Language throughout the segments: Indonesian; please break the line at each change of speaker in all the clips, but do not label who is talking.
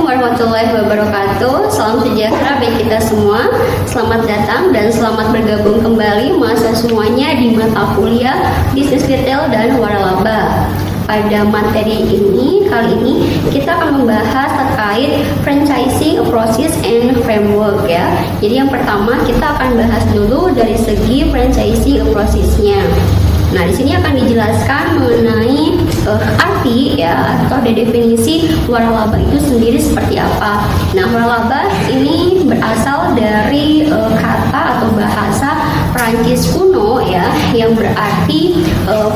warahmatullahi wabarakatuh. Salam sejahtera bagi kita semua. Selamat datang dan selamat bergabung kembali mahasiswa semuanya di mata kuliah Bisnis Retail dan Waralaba. Pada materi ini, kali ini kita akan membahas terkait franchising process and framework ya. Jadi yang pertama kita akan bahas dulu dari segi franchising process-nya. Nah, di sini akan dijelaskan mengenai arti ya atau definisi waralaba itu sendiri seperti apa. Nah, waralaba ini berasal dari kata atau bahasa Prancis kuno ya yang berarti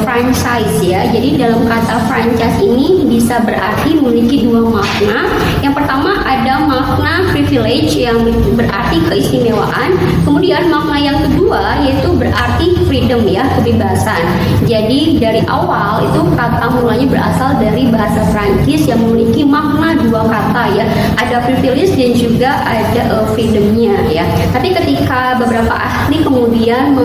franchise ya. Jadi dalam kata franchise ini bisa berarti memiliki dua makna. Yang pertama ada makna privilege yang berarti keistimewaan. Kemudian makna yang kedua yaitu berarti freedom ya, kebebasan. Jadi dari awal itu kata mulanya berasal dari bahasa Prancis yang memiliki makna dua kata ya. Ada privilege dan juga ada freedomnya ya. Tapi ketika beberapa ahli kemudian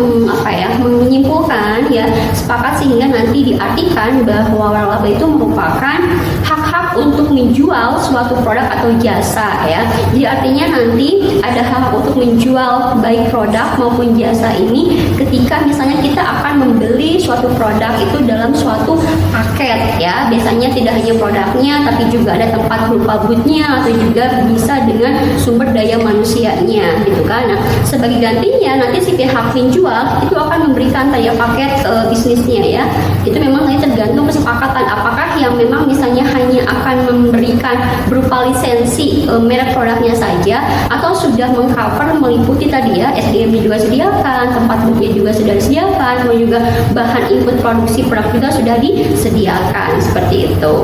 menyimpulkan ya sepakat sehingga nanti diartikan bahwa waralaba itu merupakan hak-hak untuk menjual suatu produk atau jasa ya. Jadi artinya nanti ada hak untuk menjual baik produk maupun jasa ini ketika misalnya kita akan membeli suatu produk itu dalam suatu paket ya. Biasanya tidak hanya produknya tapi juga ada tempat berupa booth-nya atau juga bisa dengan sumber daya manusianya gitu kan. Nah, sebagai gantinya nanti si pihak penjual itu akan memberikan tadi paket bisnisnya ya. Itu memang nanti tergantung kesepakatan apakah yang memang misalnya hanya akan memberikan berupa lisensi merek produknya saja atau sudah mengcover meliputi tadi ya SDM juga sediakan, tempat booth-nya juga sudah disediakan, kemudian juga bahan input produksi produk juga sudah disediakan seperti itu.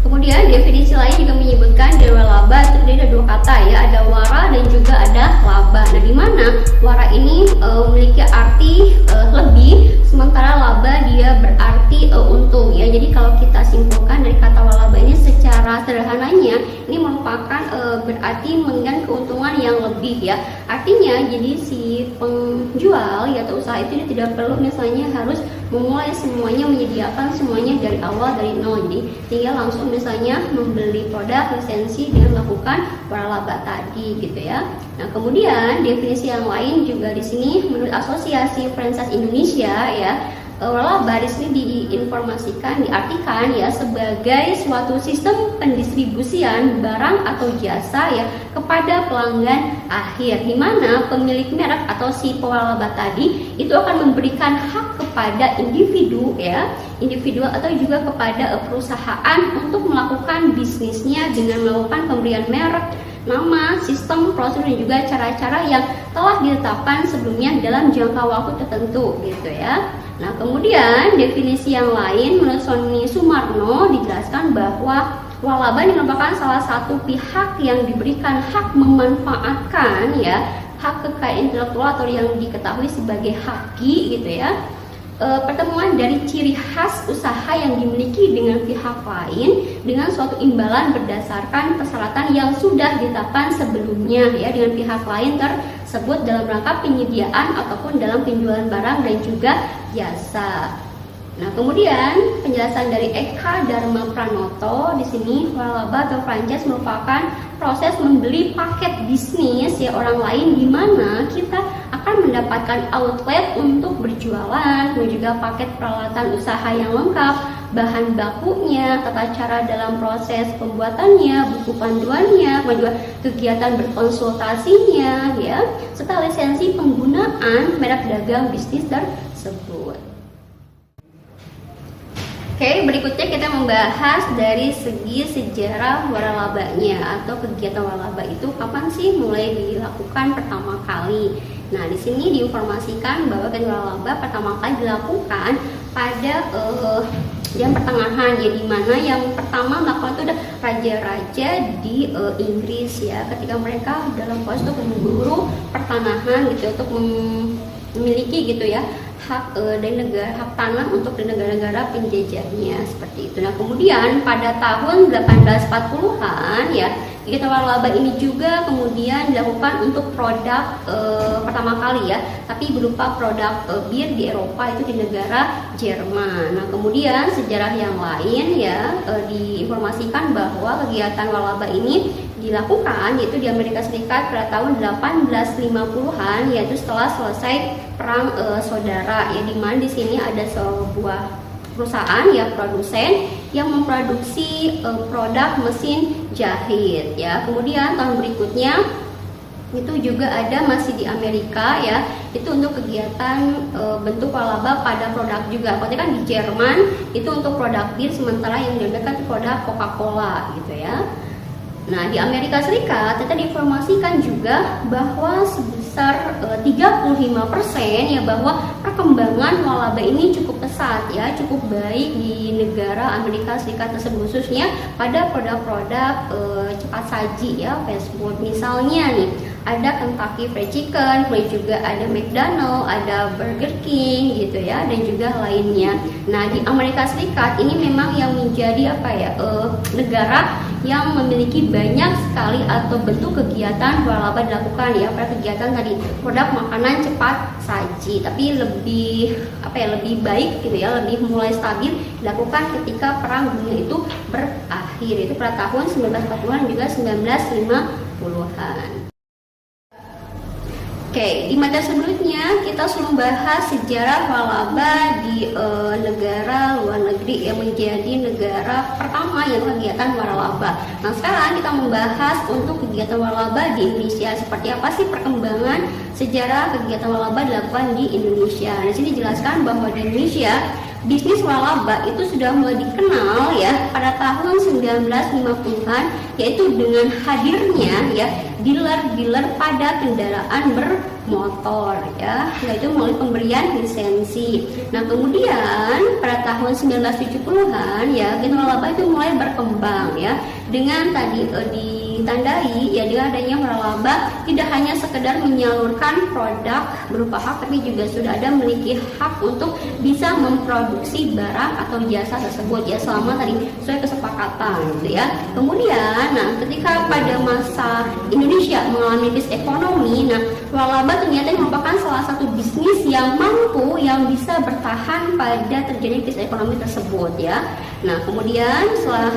Kemudian definisi lain juga menyebutkan dari waralaba itu ada dua kata ya, ada wara dan juga ada laba. Nah, di mana wara ini memiliki arti lebih, sementara laba dia berarti untung ya. Jadi kalau kita simpulkan dari kata waralaba ini secara sederhananya ini merupakan berarti menginginkan keuntungan yang lebih ya. Artinya jadi si penjual ya atau usaha itu dia tidak perlu misalnya harus memulai semuanya, menyediakan semuanya dari awal dari nol. Jadi tinggal langsung misalnya membeli produk lisensi dengan melakukan waralaba tadi gitu ya. Nah, kemudian definisi yang lain juga di sini menurut Asosiasi Franchise Indonesia ya, waralaba di sini diartikan ya sebagai suatu sistem pendistribusian barang atau jasa ya kepada pelanggan akhir, di mana pemilik merek atau si pewaralaba tadi itu akan memberikan hak kepada individu ya, individual atau juga kepada perusahaan untuk melakukan bisnisnya dengan melakukan pemberian merek, nama, sistem, prosedur dan juga cara-cara yang telah ditetapkan sebelumnya dalam jangka waktu tertentu gitu ya. Nah, kemudian definisi yang lain menurut Sony Sumarno dijelaskan bahwa waralaba ini merupakan salah satu pihak yang diberikan hak memanfaatkan ya hak kekayaan intelektual atau yang diketahui sebagai haki gitu ya. Pertemuan dari ciri khas usaha yang dimiliki dengan pihak lain dengan suatu imbalan berdasarkan persyaratan yang sudah ditetapkan sebelumnya ya dengan pihak lain tersebut dalam rangka penyediaan ataupun dalam penjualan barang dan juga jasa. Nah, kemudian penjelasan dari Eka Dharma Pranoto di sini waralaba atau franchise merupakan proses membeli paket bisnis ya orang lain di mana kita akan mendapatkan outlet untuk berjualan, dan juga paket peralatan usaha yang lengkap, bahan bakunya, tata cara dalam proses pembuatannya, buku panduannya, kemudian kegiatan berkonsultasinya ya, serta lisensi penggunaan merek dagang bisnis tersebut. Oke, berikutnya kita membahas dari segi sejarah waralabanya atau kegiatan waralaba itu kapan sih mulai dilakukan pertama kali. Nah, di sini diinformasikan bahwa kegiatan waralaba pertama kali dilakukan pada zaman pertengahan ya, di mana yang pertama melakukan itu ada raja-raja di Inggris ya, ketika mereka dalam proses untuk memburu pertanahan gitu untuk memiliki gitu ya hak dari negara, hak tanah untuk di negara-negara penjajahnya seperti itu. Nah, kemudian pada tahun 1840-an ya kegiatan waralaba ini juga kemudian dilakukan untuk produk pertama kali ya, tapi berupa produk bir di Eropa, itu di negara Jerman. Nah kemudian sejarah yang lain ya, diinformasikan bahwa kegiatan waralaba ini dilakukan yaitu di Amerika Serikat pada tahun 1850-an, yaitu setelah selesai perang saudara ya, di mana di sini ada sebuah perusahaan ya, produsen yang memproduksi produk mesin jahit ya. Kemudian tahun berikutnya itu juga ada masih di Amerika ya, itu untuk kegiatan bentuk waralaba pada produk juga. Kalau kan di Jerman itu untuk produk bir, sementara yang diadakan produk Coca-Cola gitu ya. Nah di Amerika Serikat kita diinformasikan juga bahwa sebesar 35% ya, bahwa perkembangan waralaba ini cukup pesat ya, cukup baik di negara Amerika Serikat tersebut, khususnya pada produk-produk cepat saji ya, fast food. Misalnya nih ada Kentucky Fried Chicken, kemudian juga ada McDonald, ada Burger King gitu ya, dan juga lainnya. Nah di Amerika Serikat ini memang yang menjadi apa ya, negara yang memiliki banyak sekali atau bentuk kegiatan waralaba dilakukan ya, pada kegiatan tadi produk makanan cepat saji, tapi lebih apa ya, lebih baik gitu ya, lebih mulai stabil dilakukan ketika perang dunia itu berakhir, itu pada tahun 1940-an juga 1950-an. Oke, di materi sebelumnya kita sudah membahas sejarah waralaba di negara luar negeri yang menjadi negara pertama yang kegiatan waralaba. Nah sekarang kita membahas untuk kegiatan waralaba di Indonesia, seperti apa sih perkembangan sejarah kegiatan waralaba dilakukan di Indonesia. Di sini dijelaskan bahwa di Indonesia bisnis waralaba itu sudah mulai dikenal ya pada tahun 1950-an, yaitu dengan hadirnya ya dealer-dealer pada kendaraan bermotor ya, yaitu melalui pemberian lisensi. Nah kemudian pada tahun 1970-an ya, kegiatan waralaba itu mulai berkembang ya, dengan tadi ditandai ya dengan adanya waralaba tidak hanya sekedar menyalurkan produk berupa hak, tapi juga sudah ada memiliki hak untuk bisa memproduksi barang atau jasa tersebut ya, selama tadi sesuai kesepakatan gitu ya. Kemudian nah ketika pada masa Indonesia mengalami krisis ekonomi, nah waralaba ternyata merupakan salah satu bisnis yang mampu, yang bisa bertahan pada terjadi krisis ekonomi tersebut ya. Nah kemudian setelah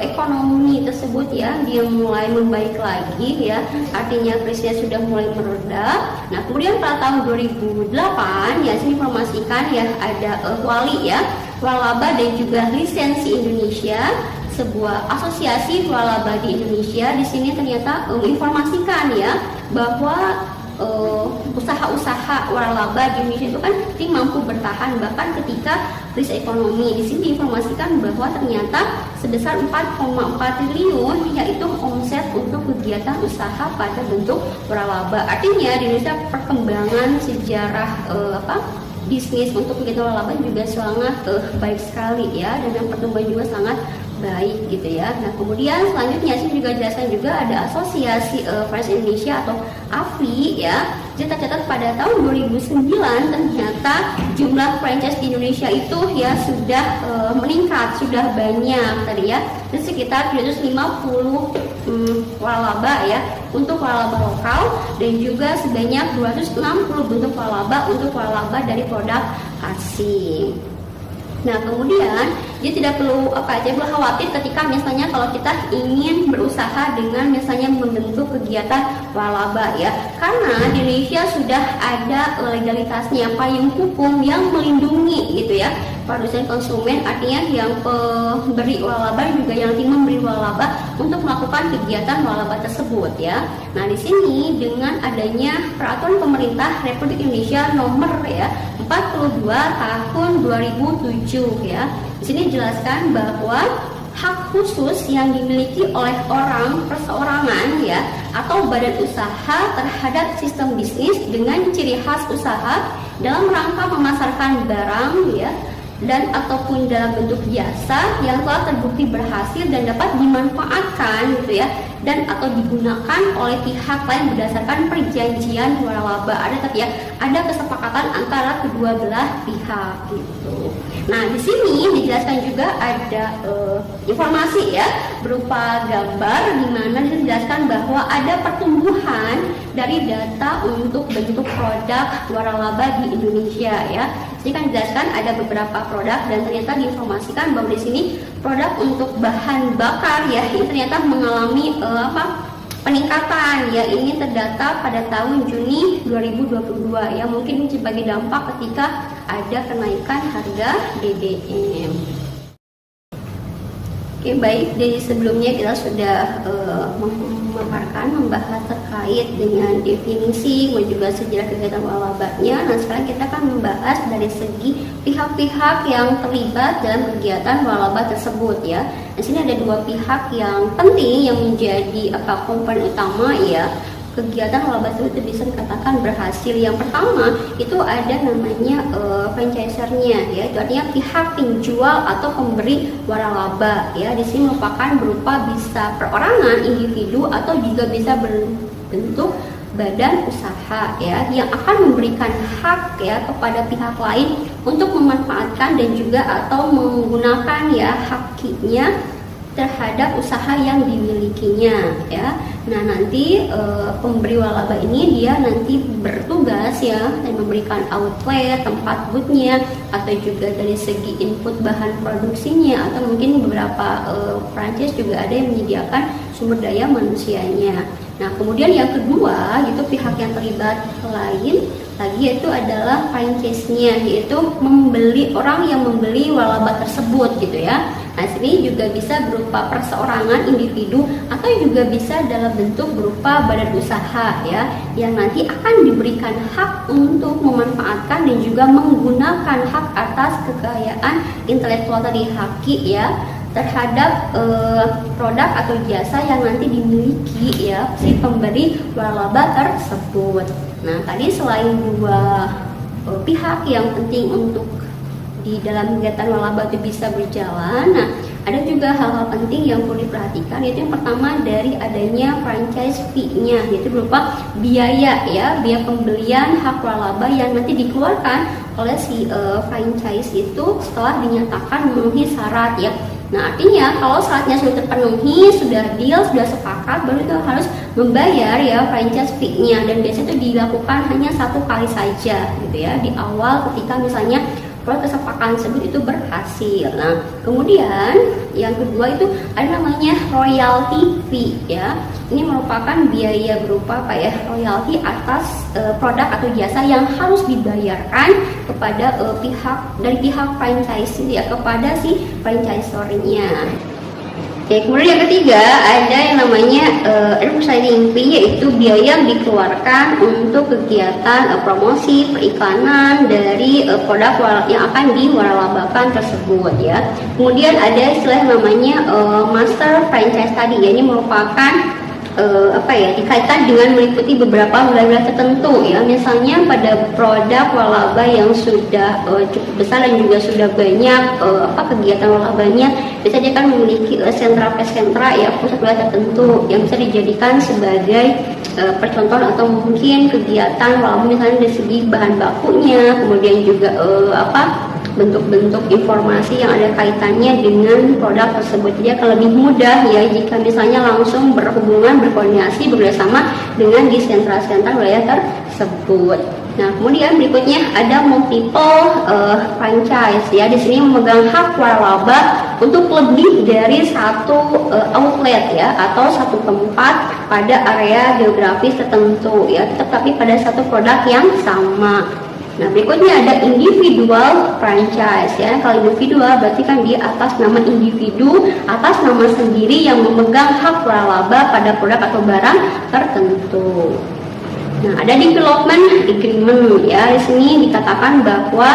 ekonomi tersebut ya dia mulai membaik lagi ya, artinya krisisnya sudah mulai mereda. Nah kemudian pada tahun 2008 ya, sini informasikan ya ada WALI ya, waralaba dan juga lisensi Indonesia, sebuah asosiasi waralaba di Indonesia. Di sini ternyata menginformasikan ya bahwa usaha-usaha waralaba di Indonesia itu kan mampu bertahan bahkan ketika krisis ekonomi. Di sini diinformasikan bahwa ternyata sebesar 4,4 triliun yaitu omset untuk kegiatan usaha pada bentuk waralaba. Artinya di Indonesia perkembangan sejarah bisnis untuk kegiatan waralaba juga sangat baik sekali ya, dan pertumbuhan juga sangat baik gitu ya. Nah kemudian selanjutnya sih juga jelaskan juga ada asosiasi franchise Indonesia atau AFI ya. Jadi tercatat pada tahun 2009 ternyata jumlah franchise di Indonesia itu ya sudah meningkat, sudah banyak tadi ya, dan sekitar 350 waralaba ya untuk waralaba lokal, dan juga sebanyak 260 bentuk waralaba untuk waralaba dari produk asing. Nah kemudian dia tidak perlu khawatir ketika misalnya kalau kita ingin berusaha dengan misalnya membentuk kegiatan waralaba ya, karena di Indonesia sudah ada legalitasnya, payung hukum yang melindungi gitu ya produsen konsumen, artinya yang pemberi waralaba juga yang nanti memberi waralaba untuk melakukan kegiatan waralaba tersebut ya. Nah di sini dengan adanya peraturan pemerintah Republik Indonesia nomor ya 42 tahun 2007 ya. Di sini dijelaskan bahwa hak khusus yang dimiliki oleh orang perseorangan ya atau badan usaha terhadap sistem bisnis dengan ciri khas usaha dalam rangka memasarkan barang ya dan ataupun dalam bentuk jasa yang telah terbukti berhasil dan dapat dimanfaatkan gitu ya dan atau digunakan oleh pihak lain berdasarkan perjanjian waralaba. Ada tapi ya, ada kesepakatan antara kedua belah pihak gitu. Nah, di sini dijelaskan juga ada informasi ya berupa gambar di mana dijelaskan bahwa ada pertumbuhan dari data untuk bentuk produk waralaba di Indonesia ya. Ini kan dijelaskan ada beberapa produk dan ternyata diinformasikan bahwa di sini produk untuk bahan bakar ya ini ternyata mengalami peningkatan ya. Ini terdata pada tahun Juni 2022 ya, mungkin sebagai dampak ketika ada kenaikan harga BBM. Oke, baik, dari sebelumnya kita sudah membahas terkait dengan definisi dan juga sejarah kegiatan waralabanya. Nah, sekarang kita akan membahas dari segi pihak-pihak yang terlibat dalam kegiatan waralaba tersebut ya. Di sini ada dua pihak yang penting yang menjadi komponen utama ya. Kegiatan waralaba itu bisa dikatakan berhasil. Yang pertama itu ada namanya franchisernya ya, itu artinya pihak penjual atau pemberi waralaba ya. Di sini merupakan berupa bisa perorangan, individu atau juga bisa berbentuk badan usaha ya, yang akan memberikan hak ya kepada pihak lain untuk memanfaatkan dan juga atau menggunakan ya haknya terhadap usaha yang dimilikinya ya. Nah, nanti pemberi waralaba ini dia nanti bertugas ya dan memberikan outlet, tempat bootnya, atau juga dari segi input bahan produksinya, atau mungkin beberapa franchise juga ada yang menyediakan sumber daya manusianya. Nah, kemudian yang kedua itu pihak yang terlibat lain lagi yaitu adalah franchise-nya, yaitu orang yang membeli waralaba tersebut gitu ya. Nah, sini juga bisa berupa perseorangan, individu, atau juga bisa dalam bentuk berupa badan usaha ya, yang nanti akan diberikan hak untuk memanfaatkan dan juga menggunakan hak atas kekayaan intelektual tadi, haki ya, terhadap produk atau jasa yang nanti dimiliki ya si pemberi waralaba tersebut. Nah, tadi selain dua pihak yang penting untuk di dalam kegiatan waralaba itu bisa berjalan, nah ada juga hal-hal penting yang perlu diperhatikan, yaitu yang pertama dari adanya franchise fee-nya, yaitu berupa biaya ya, biaya pembelian hak waralaba yang nanti dikeluarkan oleh si franchise itu setelah dinyatakan memenuhi syarat ya. Nah, artinya kalau syaratnya sudah terpenuhi, sudah deal, sudah sepakat, baru itu harus membayar ya franchise fee-nya, dan biasanya itu dilakukan hanya satu kali saja gitu ya, di awal ketika misalnya kesepakatan tersebut itu berhasil. Nah, kemudian yang kedua itu ada namanya royalty fee ya. Ini merupakan biaya berupa royalty atas produk atau jasa yang harus dibayarkan kepada pihak franchise ya, kepada si franchisornya. Oke, kemudian yang ketiga ada yang namanya advertising fee, yaitu biaya yang dikeluarkan untuk kegiatan promosi periklanan dari produk yang akan diwaralabakan tersebut ya. Kemudian ada istilah namanya master franchise tadi ya, ini merupakan dikaitkan dengan meliputi beberapa wilayah tertentu ya. Misalnya pada produk waralaba yang sudah cukup besar dan juga sudah banyak kegiatan waralabanya, biasanya kan memiliki sentra ya, pusat wilayah tertentu yang bisa dijadikan sebagai percontohan atau mungkin kegiatan waralaba, misalnya dari segi bahan bakunya, kemudian juga bentuk-bentuk informasi yang ada kaitannya dengan produk tersebut. Jadi akan lebih mudah ya jika misalnya langsung berkoordinasi bekerjasama dengan di sentra-sentra wilayah tersebut. Nah, kemudian berikutnya ada multiple franchise ya. Di sini memegang hak waralaba untuk lebih dari satu outlet ya, atau satu tempat pada area geografis tertentu ya, tetapi pada satu produk yang sama. Nah, berikutnya ada individual franchise ya. Kalau individual berarti kan dia atas nama individu, atas nama sendiri yang memegang hak waralaba pada produk atau barang tertentu. Nah, ada development agreement ya. Di sini dikatakan bahwa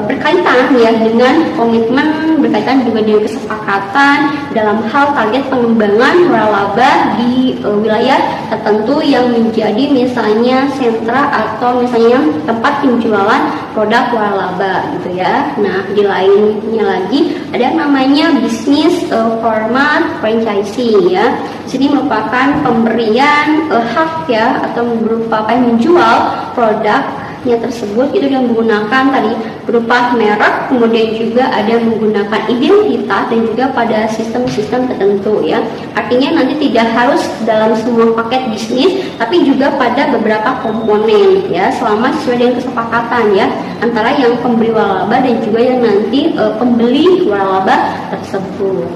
berkaitan ya dengan komitmen, berkaitan juga dengan kesepakatan dalam hal target pengembangan waralaba di wilayah tertentu yang menjadi misalnya sentra atau misalnya tempat penjualan produk waralaba gitu ya. Nah, di lainnya lagi ada namanya bisnis format franchising ya. Di sini merupakan pemberian hak ya atau berupa menjual produknya tersebut itu dengan menggunakan tadi berupa merek, kemudian juga ada menggunakan identitas dan juga pada sistem-sistem tertentu ya. Artinya nanti tidak harus dalam semua paket bisnis, tapi juga pada beberapa komponen ya, selama sesuai dengan kesepakatan ya antara yang pemberi waralaba dan juga yang nanti pembeli waralaba tersebut.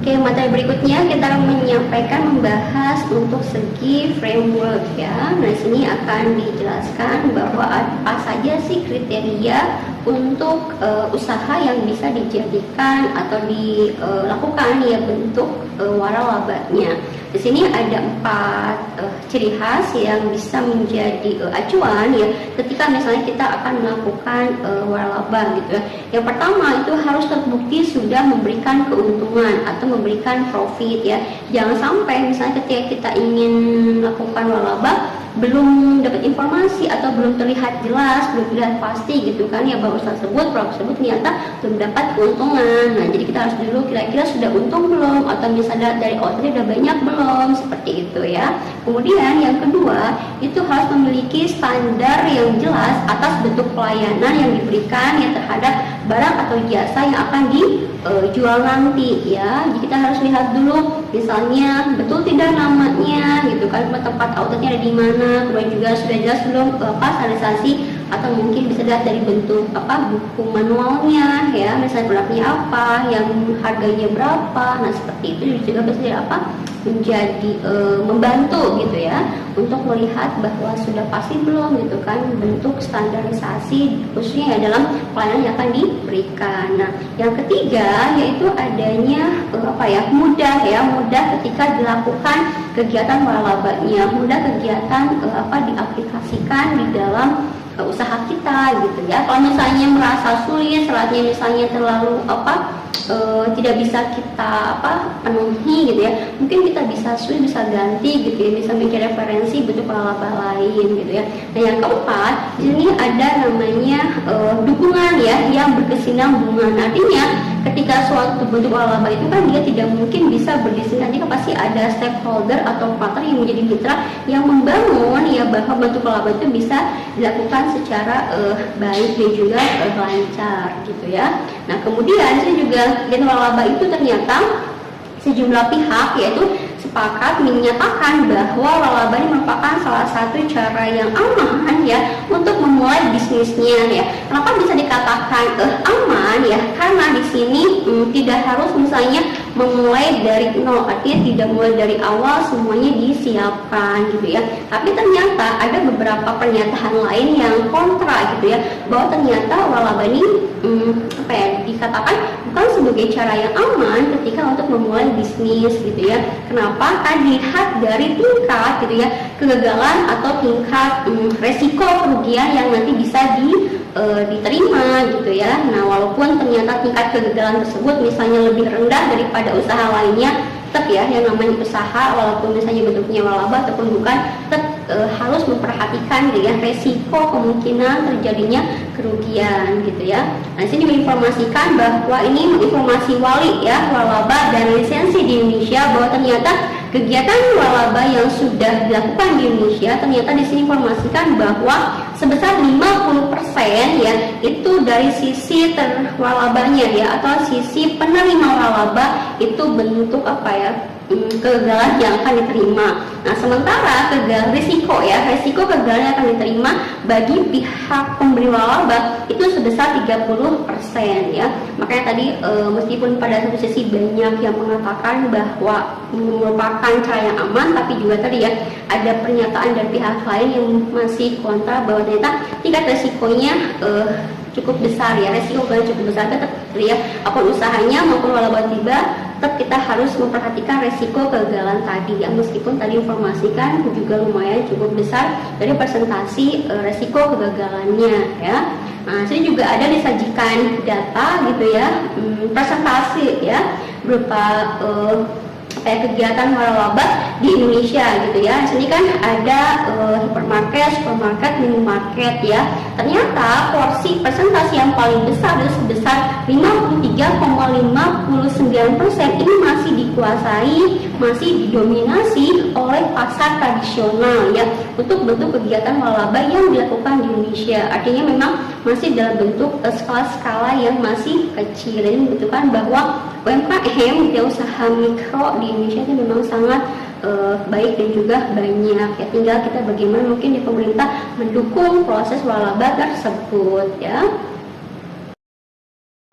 Oke, materi berikutnya kita akan membahas untuk segi framework ya. Nah, di sini akan dijelaskan bahwa apa saja sih kriteria untuk usaha yang bisa dijadikan atau dilakukan ya bentuk waralabanya. Di sini ada 4 ciri khas yang bisa menjadi acuan ya ketika misalnya kita akan melakukan waralaba gitu ya. Yang pertama itu harus terbukti sudah memberikan keuntungan atau memberikan profit ya. Jangan sampai misalnya ketika kita ingin melakukan waralaba belum dapat informasi atau belum terlihat jelas, belum terlihat pasti gitu kan ya bahwa produk tersebut ternyata belum dapat keuntungan. Nah, jadi kita harus dulu kira-kira sudah untung belum atau misalnya dari outputnya udah banyak belum, seperti itu ya. Kemudian yang kedua itu harus memiliki standar yang jelas atas bentuk pelayanan yang diberikan ya terhadap barang atau jasa yang akan dijual nanti ya. Jadi kita harus lihat dulu misalnya betul tidak namanya gitu kan, tempat outletnya ada di mana, kemudian juga sudah jelas belum standarisasi atau mungkin bisa dilihat dari bentuk buku manualnya ya, misalnya produknya apa, yang harganya berapa. Nah, seperti itu juga bisa menjadi membantu gitu ya untuk melihat bahwa sudah pasti belum gitu kan bentuk standarisasi khususnya ya dalam pelayanan yang akan diberikan. Nah, yang ketiga yaitu adanya mudah ketika dilakukan kegiatan waralabanya, mudah kegiatan diaplikasikan di dalam usaha kita gitu ya. Kalau misalnya merasa sulit, syaratnya misalnya terlalu tidak bisa kita penuhi gitu ya, mungkin kita bisa ganti gitu ya, bisa mencari referensi bentuk waralaba lain gitu ya. Nah, yang keempat di sini ada namanya dukungan ya yang berkesinambungan. Artinya ketika suatu bentuk waralaba itu kan dia tidak mungkin bisa berdiskusi, jika pasti ada stakeholder atau partner yang menjadi mitra yang membangun ya bahwa bentuk waralaba itu bisa dilakukan secara baik dan juga lancar gitu ya. Nah, kemudian saya juga kegiatan waralaba itu ternyata sejumlah pihak yaitu sepakat menyatakan bahwa waralaba ini merupakan salah satu cara yang aman ya untuk memulai bisnisnya ya. Kenapa bisa dikatakan aman ya? Karena di sini tidak harus misalnya memulai dari nol, artinya tidak mulai dari awal semuanya disiapkan gitu ya. Tapi ternyata ada beberapa pernyataan lain yang kontra gitu ya, bahwa ternyata waralaba ini dikatakan bukan sebagai cara yang aman ketika untuk memulai bisnis gitu ya. Kenapa? Kan dilihat dari tingkat gitu ya kegagalan atau tingkat resiko kerugian yang nanti bisa diterima gitu ya. Nah, walaupun ternyata tingkat kegagalan tersebut misalnya lebih rendah daripada usaha lainnya, tetap ya yang namanya usaha walaupun misalnya bentuknya waralaba ataupun bukan, tetap harus memperhatikan ya resiko kemungkinan terjadinya kerugian gitu ya. Nah, sini menginformasikan bahwa ini informasi wali ya waralaba dan lisensi di Indonesia bahwa ternyata kegiatan waralaba yang sudah dilakukan di Indonesia ternyata di sini informasikan bahwa sebesar 50% ya itu dari sisi waralabanya ya atau sisi penerima waralaba itu bentuk kegagalan yang akan diterima. Nah, sementara resiko kegagalan yang akan diterima bagi pihak pemberi waralaba itu sebesar 30% ya. Makanya tadi meskipun pada satu sisi banyak yang mengatakan bahwa merupakan cara yang aman, tapi juga tadi ya ada pernyataan dari pihak lain yang masih kontra bahwa ternyata tingkat resikonya cukup besar ya, resiko cukup besar tetap ya, apapun usahanya maupun waralaba tiba tetap kita harus memperhatikan resiko kegagalan tadi ya, meskipun tadi informasikan juga lumayan cukup besar dari presentasi resiko kegagalannya ya. Nah, saya juga ada disajikan data gitu ya, presentasi ya berupa kayak kegiatan waralaba di Indonesia gitu ya. Di sini kan ada hypermarket, supermarket, minimarket ya. Ternyata porsi presentasi yang paling besar itu sebesar 53,59% ini masih dikuasai, masih didominasi oleh pasar tradisional ya, untuk bentuk kegiatan waralaba yang dilakukan di Indonesia. Artinya memang masih dalam bentuk skala-skala yang masih kecil. Ini menunjukkan bahwa UMKM ya, usaha mikro di Indonesia itu memang sangat baik dan juga banyak ya. Tinggal kita bagaimana mungkin di pemerintah mendukung proses waralaba tersebut ya.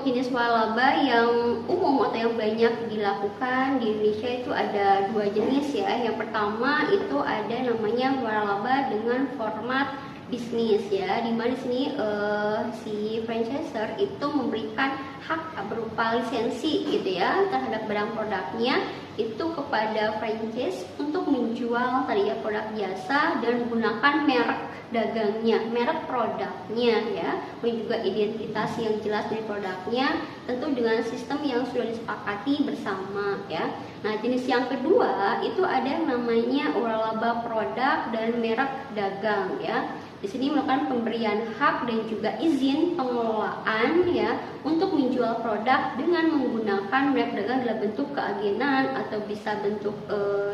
Jenis waralaba yang umum atau yang banyak dilakukan di Indonesia itu ada dua jenis ya. Yang pertama itu ada namanya waralaba dengan format bisnis ya, dimana di sini si franchiser itu memberikan hak berupa lisensi gitu ya terhadap barang produknya itu kepada franchise untuk menjual tadi ya produk jasa dan menggunakan merek dagangnya, merek produknya ya, dan juga identitas yang jelas dari produknya, tentu dengan sistem yang sudah disepakati bersama ya. Nah, jenis yang kedua itu ada yang namanya waralaba produk dan merek dagang ya. Di sini melakukan pemberian hak dan juga izin pengelolaan ya untuk menjual produk dengan menggunakan merek dagang dalam bentuk keagenan atau bisa bentuk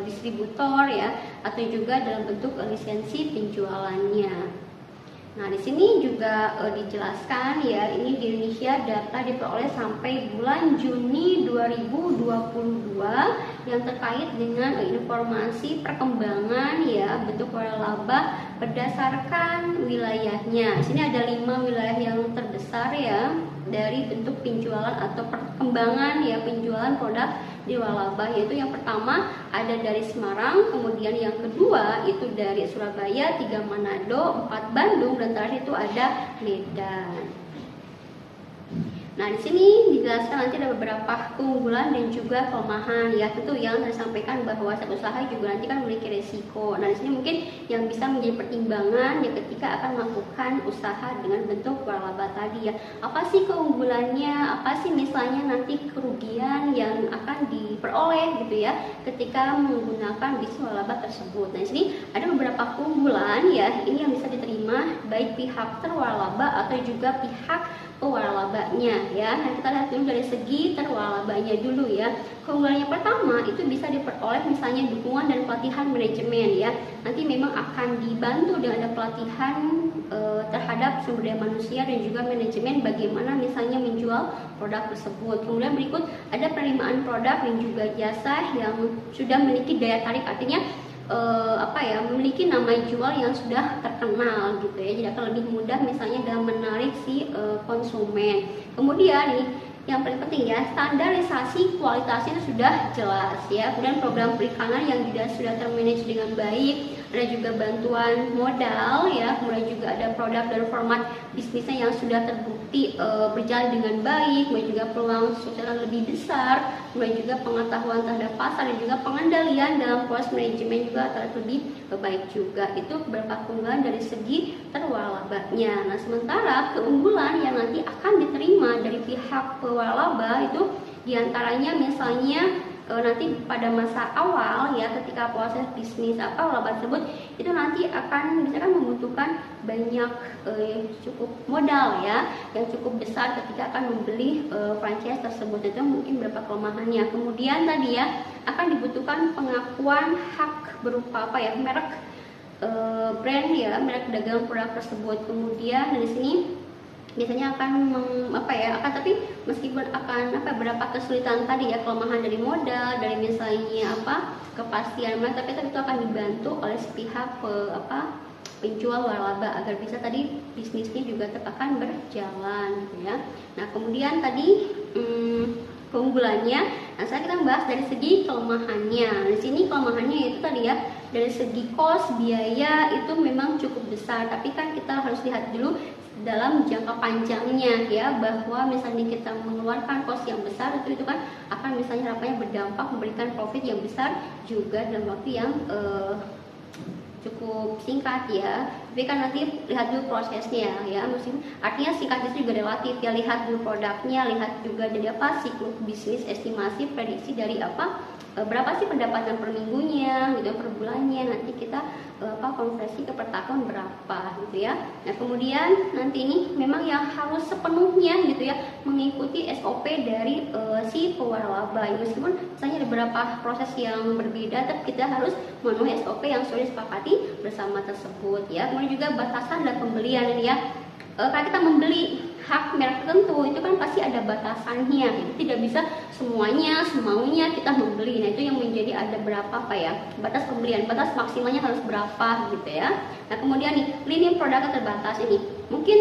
distributor ya, atau juga dalam bentuk lisensi penjualannya. Nah, di sini juga dijelaskan ya, ini di Indonesia data diperoleh sampai bulan Juni 2022 yang terkait dengan informasi perkembangan ya bentuk waralaba berdasarkan wilayahnya. Di sini ada 5 wilayah yang terbesar ya dari bentuk penjualan atau perkembangan ya penjualan produk di waralaba, yaitu yang pertama ada dari Semarang, kemudian yang kedua itu dari Surabaya, 3 Manado, 4 Bandung, dan terakhir itu ada Medan. Nah, di sini dijelaskan nanti ada beberapa keunggulan dan juga kelemahan ya. Tentu yang saya sampaikan bahwa satu usaha juga nanti kan memiliki resiko. Nah, di sini mungkin yang bisa menjadi pertimbangan ya ketika akan melakukan usaha dengan bentuk waralaba tadi ya. Apa sih keunggulannya? Apa sih misalnya nanti kerugian yang akan diperoleh gitu ya ketika menggunakan bisnis waralaba tersebut. Nah, di sini ada beberapa keunggulan ya. Ini yang bisa diterima baik pihak terwaralaba atau juga pihak pewaralabanya ya. Nah, kita lihat dulu dari segi terwaralabanya dulu ya. Keunggulan yang pertama itu bisa diperoleh misalnya dukungan dan pelatihan manajemen ya. Nanti memang akan dibantu dengan ada pelatihan terhadap sumber daya manusia dan juga manajemen bagaimana misalnya menjual produk tersebut. Kemudian berikut ada penerimaan produk dan juga jasa yang sudah memiliki daya tarik, artinya memiliki nama jual yang sudah terkenal gitu ya, jadi akan lebih mudah misalnya dalam menarik si konsumen. Kemudian nih yang paling penting ya, standarisasi kualitasnya sudah jelas ya. Kemudian program perikanan yang sudah termanage dengan baik, ada juga bantuan modal ya, kemudian juga ada produk dan format bisnisnya yang sudah terbukti berjalan dengan baik, kemudian juga peluang secara lebih besar, kemudian juga pengetahuan terhadap pasar dan juga pengendalian dalam proses manajemen juga terlihat lebih baik juga. Itu beberapa keunggulan dari segi terwaralabanya. Nah, sementara keunggulan yang nanti akan diterima dari pihak pewaralaba itu diantaranya misalnya nanti pada masa awal ya ketika proses bisnis waralaba tersebut itu nanti akan misalkan membutuhkan banyak cukup modal ya yang cukup besar ketika akan membeli franchise tersebut. Itu mungkin beberapa kelemahannya. Kemudian tadi ya akan dibutuhkan pengakuan hak berupa merek brand ya, merek dagang produk tersebut. Kemudian dari sini biasanya akan tapi meskipun akan beberapa kesulitan tadi ya, kelemahan dari modal, dari misalnya kepastian tapi itu akan dibantu oleh pihak penjual waralaba agar bisa tadi bisnisnya juga tetap akan berjalan gitu ya. Nah, kemudian tadi keunggulannya. Nah, sekarang kita bahas dari segi kelemahannya. Di sini kelemahannya itu tadi ya dari segi cost biaya itu memang cukup besar, tapi kan kita harus lihat dulu dalam jangka panjangnya ya, bahwa misalnya kita mengeluarkan cost yang besar itu kan akan misalnya harapannya berdampak memberikan profit yang besar juga dalam waktu yang cukup singkat ya. Tapi kan nanti lihat dulu prosesnya ya, artinya singkat itu juga relatif ya, lihat dulu produknya, lihat juga dari apa siklus bisnis, estimasi, prediksi dari apa berapa sih pendapatan per minggunya gitu, per bulannya, nanti kita konversi ke per tahun berapa gitu ya. Nah kemudian nanti ini memang yang harus sepenuhnya gitu ya mengikuti SOP dari si pewaralaba ya, meskipun misalnya ada beberapa proses yang berbeda, tapi kita harus memenuhi SOP yang sudah disepakati bersama tersebut ya. Kemudian juga batasan dan pembelian ini ya, kalau kita membeli hak merek tertentu itu kan pasti ada batasannya, jadi tidak bisa semuanya semaunya kita membeli. Nah itu yang menjadi ada berapa batas pembelian, batas maksimalnya harus berapa gitu ya. Nah kemudian nih lini produk terbatas ini mungkin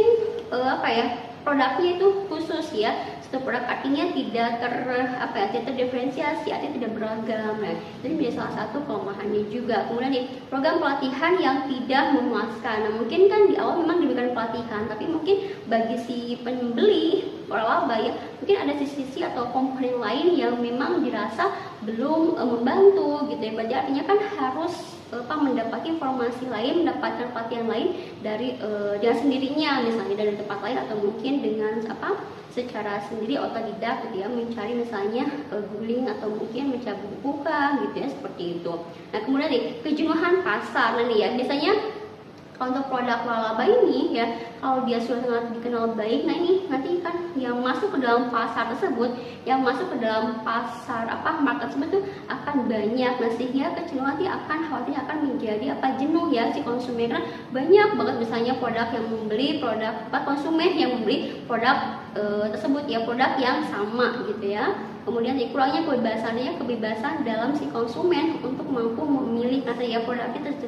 produknya itu khusus ya, satu produk artinya tidak tidak terdiferensiasi, artinya tidak beragam. Nah, jadi menjadi salah satu kelemahannya juga. Kemudian nih, program pelatihan yang tidak memuaskan. Nah, mungkin kan di awal memang diberikan pelatihan, tapi mungkin bagi si pembeli waralaba ya, mungkin ada sisi-sisi atau komponen lain yang memang dirasa belum membantu gitu ya. Berarti artinya kan harus mendapatkan informasi lain, mendapatkan pelatihan lain dari dengan sendirinya, misalnya dari tempat lain atau mungkin dengan secara sendiri otodidak gitu ya, mencari misalnya googling atau mungkin mencari buku gitu ya, seperti itu. Nah kemudian nih kejenuhan pasar nih ya, biasanya untuk produk waralaba ini ya, kalau dia sudah sangat dikenal baik, nah ini nanti kan yang masuk ke dalam pasar tersebut, yang masuk ke dalam pasar market tersebut tuh akan banyak, nah sehingga kejenuhan nanti khawatir akan menjadi jenuh ya si konsumen, karena banyak banget misalnya produk yang membeli konsumen yang membeli produk tersebut ya, produk yang sama gitu ya. Kemudian kurangnya kebebasan dalam si konsumen untuk mampu memilih, karena ya produk kita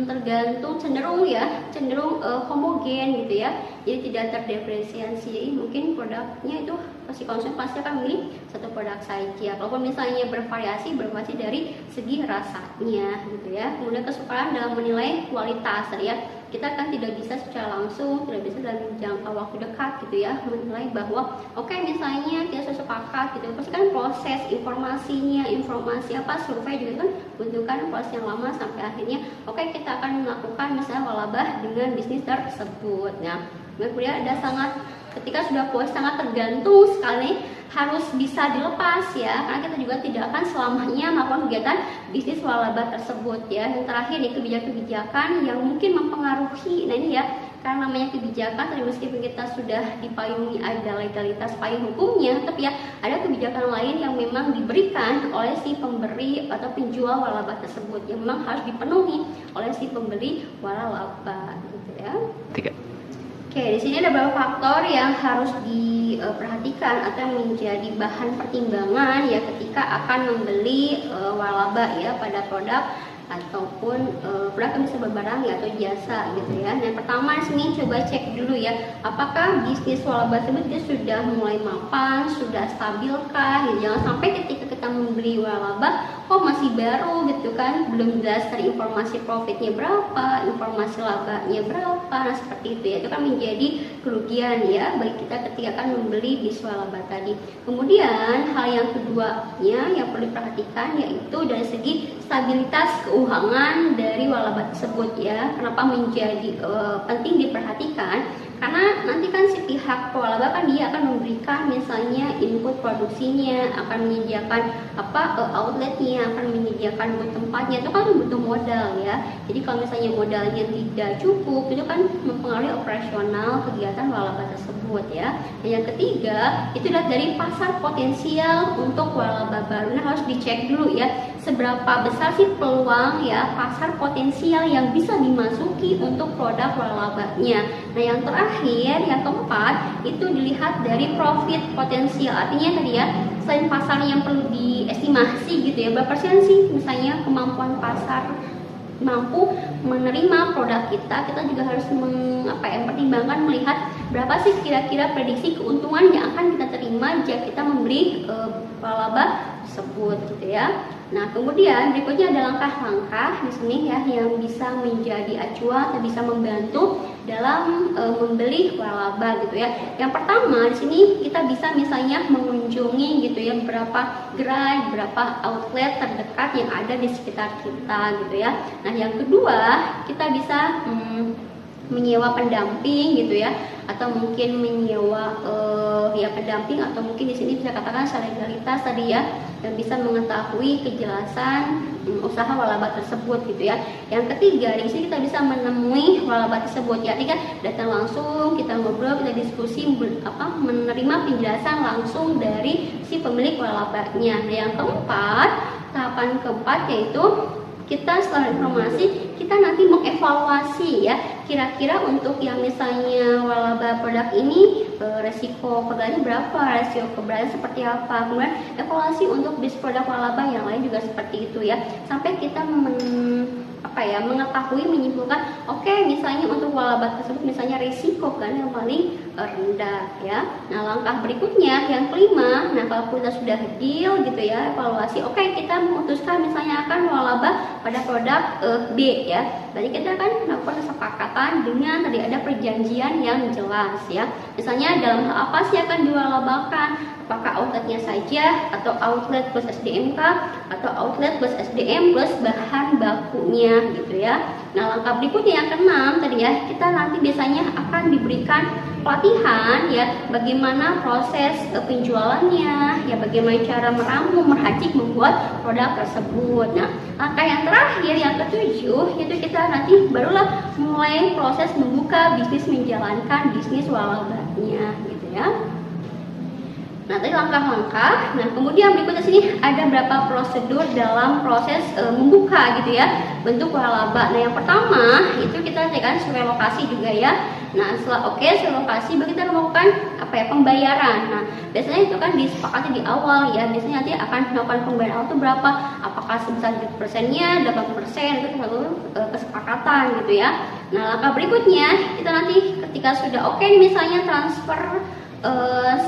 tergantung cenderung homogen gitu ya, jadi tidak terdiferensiasi. Mungkin produknya itu si konsumen pasti akan memilih satu produk saja, walaupun misalnya bervariasi dari segi rasanya gitu ya. Kemudian kesukaan dalam menilai kualitas ya, kita kan tidak bisa secara langsung, tidak bisa dalam jangka waktu dekat gitu ya menilai bahwa misalnya kita sudah sepakat gitu, pasti kan proses informasi survei juga kan butuhkan proses yang lama sampai akhirnya kita akan melakukan misalnya waralaba dengan bisnis tersebut. Nah kemudian ada ketika sudah sangat tergantung sekali, harus bisa dilepas ya, karena kita juga tidak akan selamanya melakukan kegiatan bisnis waralaba tersebut ya. Yang terakhir nih kebijakan-kebijakan yang mungkin mempengaruhi. Nah ini ya, karena namanya kebijakan, meskipun kita sudah dipayungi ada legalitas payung hukumnya, tapi ya ada kebijakan lain yang memang diberikan oleh si pemberi atau penjual waralaba tersebut yang memang harus dipenuhi oleh si pembeli waralaba gitu ya. Oke, di sini ada beberapa faktor yang harus diperhatikan atau menjadi bahan pertimbangan ya ketika akan membeli waralaba ya pada produk ataupun produk yang bisa berbarang ya atau jasa gitu ya. Nah pertama di sini coba cek dulu ya, apakah bisnis waralaba tersebut sudah mulai mapan, sudah stabilkah gitu. Jangan sampai ketika kita membeli waralaba kok masih baru gitu kan, belum jelas dari informasi profitnya berapa, informasi labanya berapa. Nah seperti itu ya, itu kan menjadi kerugian ya bagi kita ketika akan membeli bisnis waralaba tadi. Kemudian hal yang keduanya yang perlu diperhatikan yaitu dari segi stabilitas keuangan dari waralaba tersebut ya. Kenapa menjadi penting diperhatikan? Karena nanti kan si pihak waralaba kan dia akan memberikan misalnya input produksinya, akan menyediakan outletnya, akan menyediakan tempatnya, itu kan butuh modal ya. Jadi kalau misalnya modalnya tidak cukup, itu kan mempengaruhi operasional kegiatan waralaba tersebut ya. Dan yang ketiga itu adalah dari pasar potensial untuk waralaba baru. Nah harus dicek dulu ya, seberapa besar sih peluang ya pasar potensial yang bisa dimasuki untuk produk waralabanya. Nah yang terakhir, yang keempat itu dilihat dari profit potensial, artinya tadi ya selain pasar yang perlu diestimasi gitu ya, berapa persen sih misalnya kemampuan pasar mampu menerima produk kita juga harus mempertimbangkan melihat berapa sih kira-kira prediksi keuntungan yang akan kita terima jika kita membeli waralaba tersebut gitu ya. Nah, kemudian berikutnya ada langkah-langkah di sini ya yang bisa menjadi acuan atau bisa membantu dalam membeli waralaba gitu ya. Yang pertama di sini kita bisa misalnya mengunjungi gitu ya beberapa gerai, beberapa outlet terdekat yang ada di sekitar kita gitu ya. Nah, yang kedua kita bisa menyewa pendamping gitu ya, atau mungkin menyewa ya pendamping, atau mungkin di sini bisa katakan solidaritas tadi ya, dan bisa mengetahui kejelasan usaha waralaba tersebut gitu ya. Yang ketiga di sini kita bisa menemui waralaba tersebut ya, kan datang langsung, kita ngobrol, kita diskusi, menerima penjelasan langsung dari si pemilik waralabanya. Nah, yang keempat, tahapan keempat yaitu kita setelah informasi kita nanti mengevaluasi ya, kira-kira untuk yang misalnya waralaba produk ini resiko kegagalannya berapa, resiko keberhasilan seperti apa, kemudian evaluasi untuk bis produk waralaba yang lain juga seperti itu ya, sampai kita mengetahui, menyimpulkan oke, misalnya untuk waralaba tersebut misalnya risiko kan yang paling rendah ya. Nah, langkah berikutnya yang kelima, nah kalau kita sudah deal gitu ya, evaluasi, oke, kita memutuskan misalnya akan waralaba pada produk B ya. Berarti kita akan melakukan kesepakatan dengan tadi ada perjanjian yang jelas ya. Misalnya dalam hal apa sih akan diwalabakan? Apakah outletnya saja, atau outlet plus SDMK, atau outlet plus SDM plus bahan bakunya gitu ya. Nah, langkah berikutnya yang keenam tadi ya, kita nanti biasanya akan diberikan pelatihan ya, bagaimana proses penjualannya ya, bagaimana cara meramu, meracik, membuat produk tersebut. Nah, langkah yang terakhir yang ketujuh itu kita nanti barulah mulai proses membuka bisnis, menjalankan bisnis waralabanya gitu ya. Nah, tadi langkah-langkah. Nah, kemudian berikutnya sini ada berapa prosedur dalam proses membuka gitu ya bentuk waralaba. Nah, yang pertama itu kita cekkan survei lokasi juga ya. Nah, setelah sesuai lokasi baru kita melakukan pembayaran. Nah, biasanya itu kan disepakati di awal ya. Biasanya nanti akan melakukan pembayaran awal itu berapa? Apakah sebesar 70%-nya, 80%, itu satu kesepakatan gitu ya. Nah, langkah berikutnya kita nanti ketika sudah misalnya transfer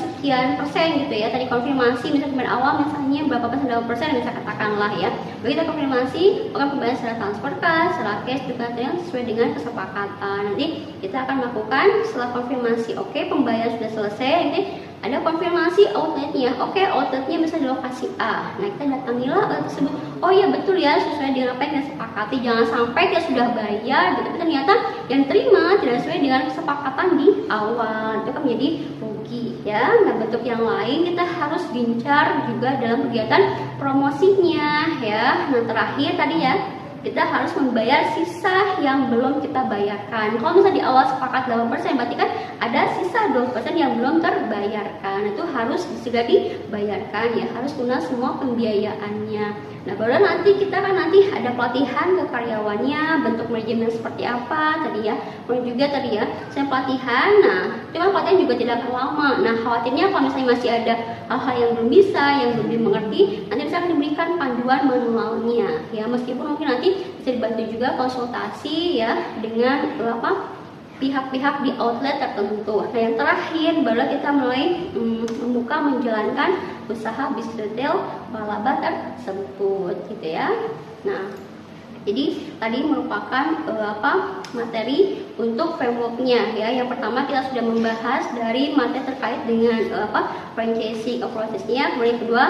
sekian persen gitu ya, tadi konfirmasi misalnya pembayaran awal misalnya berapa persen, 20% bisa katakanlah ya, begitu konfirmasi akan pembayaran secara transfer kas, secara cash juga sesuai dengan kesepakatan. Nanti kita akan melakukan setelah konfirmasi pembayaran sudah selesai, nanti ada konfirmasi outletnya, outletnya bisa di lokasi A. Nah, kita datangilah outlet tersebut, oh iya betul ya sesuai dengan apa yang kita sepakati, jangan sampai kita sudah bayar tapi ternyata yang terima tidak sesuai dengan kesepakatan di awal, itu kan menjadi rugi ya. Nah, bentuk yang lain kita harus gencar juga dalam kegiatan promosinya ya. Nah, terakhir tadi ya, kita harus membayar sisa yang belum kita bayarkan. Kalau misalnya di awal sepakat 8%, berarti kan ada sisa 2% yang belum terbayarkan. Itu harus segera dibayarkan ya, harus lunas semua pembiayaannya. Nah, baru nanti kita kan nanti ada pelatihan ke karyawannya, bentuk manajemen seperti apa tadi ya. Kemudian juga tadi ya, saya pelatihan. Nah, cuma pelatihan juga tidak akan lama. Nah, khawatirnya kalau misalnya masih ada hal-hal yang belum bisa, yang belum dimengerti, nanti bisa akan diberikan panduan manualnya ya. Meskipun mungkin nanti bisa dibantu juga konsultasi ya dengan pihak-pihak di outlet tertentu. Nah, yang terakhir baru kita mulai membuka, menjalankan usaha bisnis retail waralaba tersebut gitu ya. Nah, jadi tadi merupakan materi untuk frameworknya ya. Yang pertama kita sudah membahas dari materi terkait dengan franchising prosesnya, kemudian kedua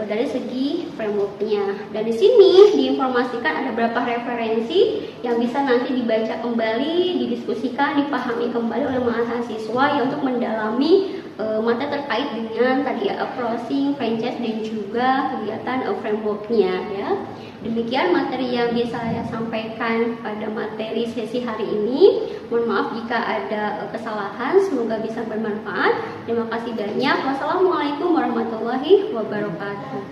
dari segi frameworknya. Dan di sini diinformasikan ada beberapa referensi yang bisa nanti dibaca kembali, didiskusikan, dipahami kembali oleh mahasiswa ya, untuk mendalami materi terkait dengan tadi ya approaching franchise dan juga kegiatan frameworknya ya. Demikian materi yang bisa saya sampaikan pada materi sesi hari ini. Mohon maaf jika ada kesalahan, semoga bisa bermanfaat. Terima kasih banyak. Wassalamualaikum warahmatullahi wabarakatuh.